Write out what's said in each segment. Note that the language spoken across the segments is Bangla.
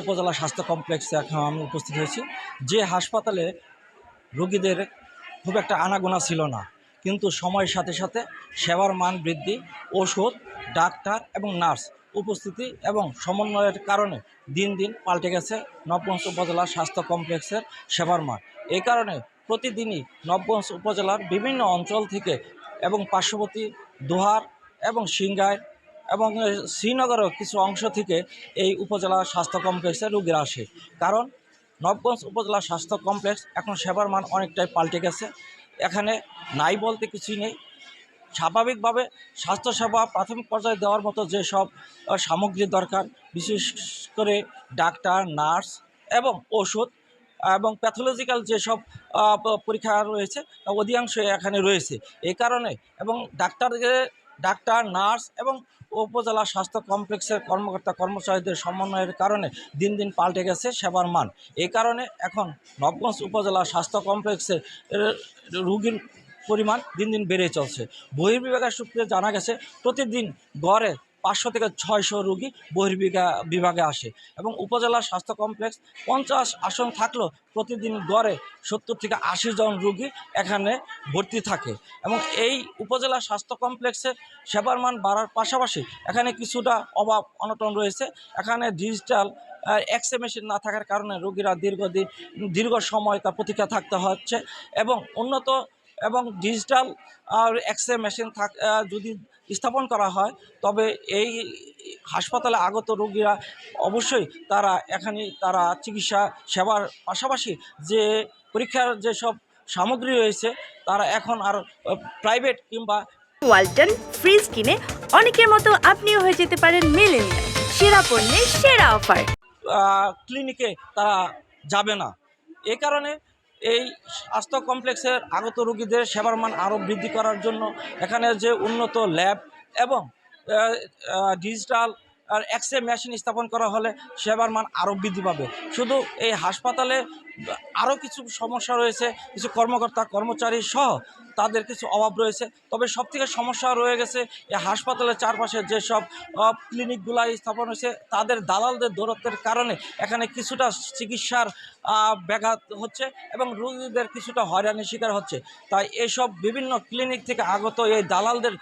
উপজেলা স্বাস্থ্য কমপ্লেক্সে এখন আমি উপস্থিত হয়েছি। যে হাসপাতালে রোগীদের খুব একটা আনাগোনা ছিল না, কিন্তু সময়ের সাথে সাথে সেবার মান বৃদ্ধি, ওষুধ, ডাক্তার এবং নার্স উপস্থিতি এবং সমন্বয়ের কারণে দিন দিন পাল্টে গেছে নবগঞ্জ উপজেলা স্বাস্থ্য কমপ্লেক্সের সেবার মান। এই কারণে প্রতিদিনই নবগঞ্জ উপজেলার বিভিন্ন অঞ্চল থেকে এবং পার্শ্ববর্তী দোহার এবং সিংগাইর এবং শ্রীনগরের কিছু অংশ থেকে এই উপজেলা স্বাস্থ্য কমপ্লেক্সে রোগীরা আসে। কারণ নবগঞ্জ উপজেলা স্বাস্থ্য কমপ্লেক্স এখন সেবার মান অনেকটাই পাল্টে গেছে। এখানে নাই বলতে কিছুই নেই। স্বাভাবিকভাবে স্বাস্থ্যসেবা প্রাথমিক পর্যায়ে দেওয়ার মতো যেসব সামগ্রী দরকার, বিশেষ করে ডাক্তার, নার্স এবং ওষুধ এবং প্যাথোলজিক্যাল যেসব পরীক্ষা রয়েছে অধিকাংশই এখানে রয়েছে। এই কারণে এবং ডাক্তার, নার্স এবং উপজেলা স্বাস্থ্য কমপ্লেক্সের কর্মকর্তা কর্মচারীদের সমন্বয়ের কারণে দিন দিন পাল্টে গেছে সেবার মান। এই কারণে এখন নবগঞ্জ উপজেলা স্বাস্থ্য কমপ্লেক্সে রোগীর পরিমাণ দিন দিন বেড়ে চলছে। বহির্বিভাগের সূত্রে জানা গেছে প্রতিদিন গড়ে 500 থেকে 600 রোগী বিভাগে আসে এবং উপজেলা স্বাস্থ্য কমপ্লেক্স 50 আসন থাকলেও প্রতিদিন গড়ে 70 থেকে 80 জন রোগী এখানে ভর্তি থাকে। এবং এই উপজেলা স্বাস্থ্য কমপ্লেক্সে সেবার মান বাড়ার পাশাপাশি এখানে কিছুটা অভাব অনটন রয়েছে। এখানে ডিজিটাল এক্স-রে মেশিন না থাকার কারণে রোগীরা দীর্ঘ সময় তার প্রতীক্ষা থাকতে হচ্ছে এবং উন্নত এবং ডিজিটাল এক্স-রে মেশিন যদি স্থাপন করা হয় তবে এই হাসপাতালে আগত রোগীরা অবশ্যই তারা চিকিৎসা সেবার পাশাপাশি যে পরীক্ষার যেসব সামগ্রী রয়েছে তারা এখন আর প্রাইভেট কিংবা ওয়ালটন ফ্রিজ কিনে অনেকের মতো আপনিও হয়ে যেতে পারেন মিলেনিয়াল। সেরা পণ্যের সেরা অফার। ক্লিনিকে তারা যাবে না। এই কারণে এই স্বাস্থ্য কমপ্লেক্সের আগত রোগীদের সেবার মান আরও বৃদ্ধি করার জন্য এখানে যে উন্নত ল্যাব এবং ডিজিটাল এক্স-রে মেশিন স্থাপন করা হলে সেবার মান আরও বৃদ্ধি পাবে। শুধু এই হাসপাতালে আরও কিছু সমস্যা রয়েছে, কিছু কর্মকর্তা কর্মচারী সহ তাদের কিছু অভাব রয়েছে। তবে সবথেকে সমস্যা রয়ে গেছে এই হাসপাতালের চারপাশে যেসব ক্লিনিকগুলো স্থাপন হয়েছে তাদের দালালদের দৌরাত্বের কারণে এখানে কিছুটা চিকিৎসার ব্যাঘাত হচ্ছে এবং রোগীদের কিছুটা হয়রানির শিকার হচ্ছে। তাই এসব বিভিন্ন ক্লিনিক থেকে আগত এই দালালদের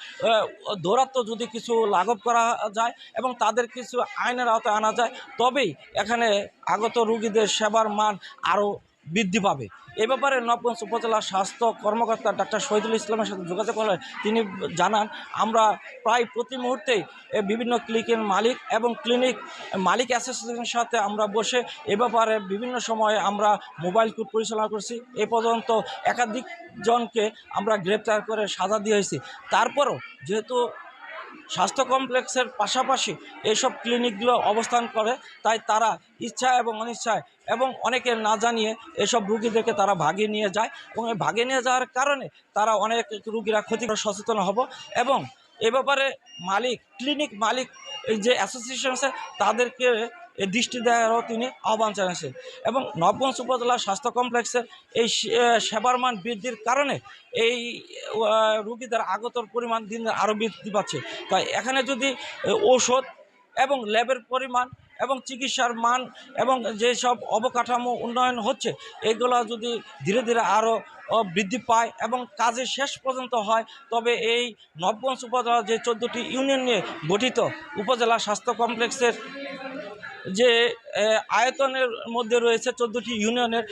দৌরাত্ম্য যদি কিছু লাঘব করা যায় এবং তাদের কিছু আইনের আওতায় আনা যায় তবেই এখানে আগত রোগীদের সেবার মান আরও বৃদ্ধি পাবে। এ ব্যাপারে নবগঞ্জ উপজেলা স্বাস্থ্য কর্মকর্তা ডাক্তার শহীদুল ইসলামের সাথে যোগাযোগ করলে তিনি জানান, আমরা প্রায় প্রতি মুহূর্তেই বিভিন্ন ক্লিনিকের মালিক এবং ক্লিনিক মালিক অ্যাসোসিয়েশনের সাথে আমরা বসে এ ব্যাপারে বিভিন্ন সময়ে আমরা মোবাইল কোর্ট পরিচালনা করছি। এ পর্যন্ত একাধিক জনকে আমরা গ্রেপ্তার করে সাজা দিয়েছি। তারপরও যেহেতু স্বাস্থ্য কমপ্লেক্সের পাশাপাশি এইসব ক্লিনিকগুলো অবস্থান করে তাই তারা ইচ্ছা এবং অনিচ্ছায় এবং অনেকে না জানিয়ে এসব রুগীদেরকে তারা ভাগিয়ে নিয়ে যায় এবং এই ভাগিয়ে নিয়ে যাওয়ার কারণে তারা অনেক রুগীরা ক্ষতিগ্রস্ত সচেতন হব এবং এ ব্যাপারে ক্লিনিক মালিক যে অ্যাসোসিয়েশন আছে তাদেরকে দৃষ্টি দেওয়ারও তিনি আহ্বান জানিয়েছেন। এবং নবগঞ্জ উপজেলা স্বাস্থ্য কমপ্লেক্সে এই সেবার মান বৃদ্ধির কারণে এই রোগীদের আগতর পরিমাণ দিন আরও বৃদ্ধি পাচ্ছে। তাই এখানে যদি ঔষধ এবং ল্যাবের পরিমাণ এবং চিকিৎসার মান এবং যেসব অবকাঠামো উন্নয়ন হচ্ছে এগুলো যদি ধীরে ধীরে আরও বৃদ্ধি পায় এবং কাজে শেষ পর্যন্ত হয় তবে এই নবগঞ্জ উপজেলা যে 14টি ইউনিয়ন নিয়ে গঠিত উপজেলা স্বাস্থ্য কমপ্লেক্সের যে আয়তনের মধ্যে রয়েছে 14টি ইউনিয়নের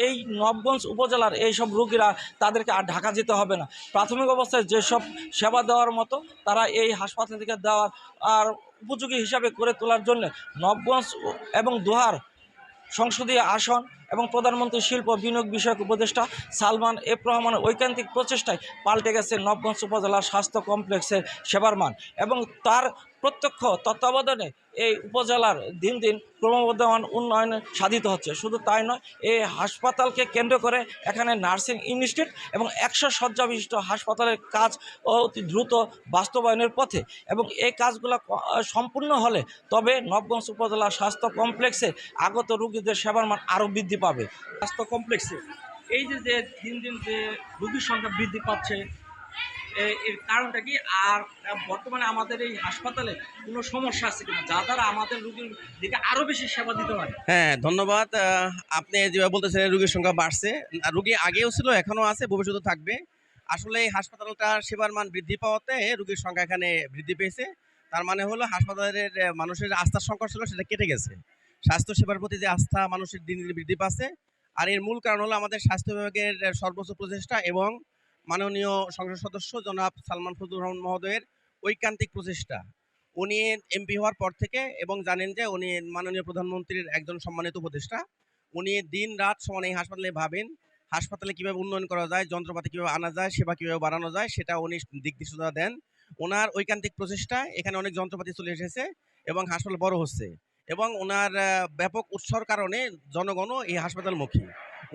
এই নবগঞ্জ উপজেলার এইসব রোগীরা তাদেরকে আর ঢাকা যেতে হবে না। প্রাথমিক অবস্থায় যেসব সেবা দেওয়ার মতো তারা এই হাসপাতাল থেকে দেওয়ার আর উপযোগী হিসাবে করে তোলার জন্য নবগঞ্জ এবং দোহার সংসদীয় আসন এবং প্রধানমন্ত্রী শিল্প বিনিয়োগ বিষয়ক উপদেষ্টা সালমান এফ রহমানের ঐকান্তিক প্রচেষ্টায় পাল্টে গেছে নবগঞ্জ উপজেলা স্বাস্থ্য কমপ্লেক্সের সেবার মান এবং তার প্রত্যক্ষ তত্ত্বাবধানে এই উপজেলার দিন দিন ক্রমবর্ধমান উন্নয়ন সাধিত হচ্ছে। শুধু তাই নয়, এই হাসপাতালকে কেন্দ্র করে এখানে নার্সিং ইনস্টিটিউট এবং 100 শয্যা বিশিষ্ট হাসপাতালের কাজ অতি দ্রুত বাস্তবায়নের পথে এবং এই কাজগুলো সম্পূর্ণ হলে তবে নবগঞ্জ উপজেলা স্বাস্থ্য কমপ্লেক্সে আগত রোগীদের সেবার মান আরও বৃদ্ধি পাবে। স্বাস্থ্য কমপ্লেক্সে এই যে দিন দিন যে রোগীর সংখ্যা বৃদ্ধি পাচ্ছে এর কারণটা কি? আর বর্তমানে আমাদের এই হাসপাতালে কোনো সমস্যা আছে কিনা যা দ্বারা আমাদের রোগীর দিকে আরো বেশি সেবা দিতে পারে? হ্যাঁ, ধন্যবাদ। আপনি যেভাবে বলতেছেন রোগীর সংখ্যা বাড়ছে। রোগী আগেও ছিল, এখনো আছে, ভবিষ্যতেও থাকবে। আসলে এই হাসপাতালটার সেবার মান বৃদ্ধি পাওয়াতে রোগীর সংখ্যা এখানে বৃদ্ধি পেয়েছে। তার মানে হলো হাসপাতালের মানুষের আস্থার সংকট ছিল, সেটা কেটে গেছে। স্বাস্থ্য সেবার প্রতি যে আস্থা মানুষের দিন দিন বৃদ্ধি পাচ্ছে। আর এর মূল কারণ হলো আমাদের স্বাস্থ্য বিভাগের সর্বোচ্চ প্রচেষ্টা এবং মাননীয় সংসদ সদস্য জনাব সালমান ফজলুর রহমান মহোদয়ের ঐকান্তিক প্রচেষ্টা। উনি এমপি হওয়ার পর থেকে, এবং জানেন যে উনি মাননীয় প্রধানমন্ত্রীর একজন সম্মানিত উপদেষ্টা। উনি দিন রাত সমান এই হাসপাতালে ভাবেন, হাসপাতালে কিভাবে উন্নয়ন করা যায়, যন্ত্রপাতি কিভাবে আনা যায়, সেবা কিভাবে বাড়ানো যায়, সেটা উনি দিক নির্দেশনা দেন। ওনার ঐকান্তিক প্রচেষ্টায় এখানে অনেক যন্ত্রপাতি চলে এসেছে এবং হাসপাতাল বড় হচ্ছে। এবং ওনার ব্যাপক উৎসর কারণে জনগণও এই হাসপাতালমুখী।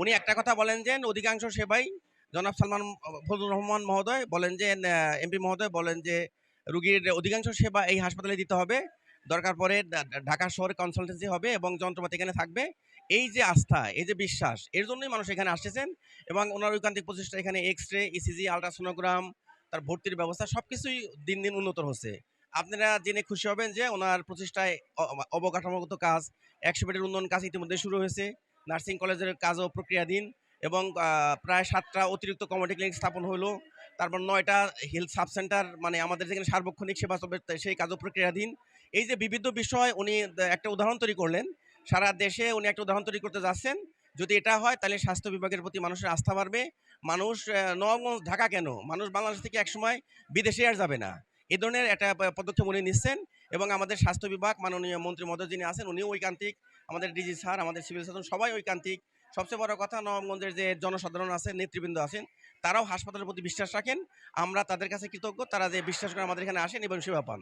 উনি একটা কথা বলেন যে অধিকাংশ সেবাই জনাব সালমান ফজলুর রহমান মহোদয় বলেন যে, এমপি মহোদয় বলেন যে রোগীর অধিকাংশ সেবা এই হাসপাতালে দিতে হবে। দরকার পড়ে ঢাকা শহরে কনসালটেন্সি হবে এবং যন্ত্রপাতি এখানে থাকবে। এই যে আস্থা, এই যে বিশ্বাস, এর জন্যই মানুষ এখানে আসতেছেন। এবং ওনার ঐকান্তিক প্রচেষ্টা এখানে এক্স-রে, ইসিজি, আল্ট্রাসোনোগ্রাম, তার ভর্তির ব্যবস্থা সবকিছুই দিন দিন উন্নত হচ্ছে। আপনারা জেনে খুশি হবেন যে ওনার প্রচেষ্টায় অবকাঠামোগত কাজ, 100 বেডের উন্নয়ন কাজ ইতিমধ্যে শুরু হয়েছে। নার্সিং কলেজের কাজও প্রক্রিয়াধীন এবং প্রায় 7টা অতিরিক্ত কমিউনিটি ক্লিনিক স্থাপন হলো। তারপর 9টা হেলথ সাব সেন্টার, মানে আমাদের যেখানে সার্বক্ষণিক সেবা চলবে সেই কাজও প্রক্রিয়াধীন। এই যে বিবিধ বিষয় উনি একটা উদাহরণ তৈরি করলেন, সারা দেশে উনি একটা উদাহরণ তৈরি করতে যাচ্ছেন। যদি এটা হয় তাহলে স্বাস্থ্য বিভাগের প্রতি মানুষের আস্থা বাড়বে। মানুষ নবগঞ্জ, ঢাকা কেন, মানুষ বাংলাদেশ থেকে একসময় বিদেশে আর যাবে না। এই ধরনের একটা পদক্ষেপ উনি নিচ্ছেন। এবং আমাদের স্বাস্থ্য বিভাগ মাননীয় মন্ত্রী মহোদয় যিনি আছেন উনিও ঐকান্তিক, আমাদের ডিজি স্যার, আমাদের সিভিল সার্জন সবাই ঐকান্তিক। সবচেয়ে বড় কথা, নবগঞ্জের যে জনসাধারণ আছেন, নেতৃবৃন্দ আছেন, তারাও হাসপাতালের প্রতি বিশ্বাস রাখেন। আমরা তাদের কাছে কৃতজ্ঞ, তারা যে বিশ্বাস করে আমাদের এখানে আসেন এবং সেবা পান।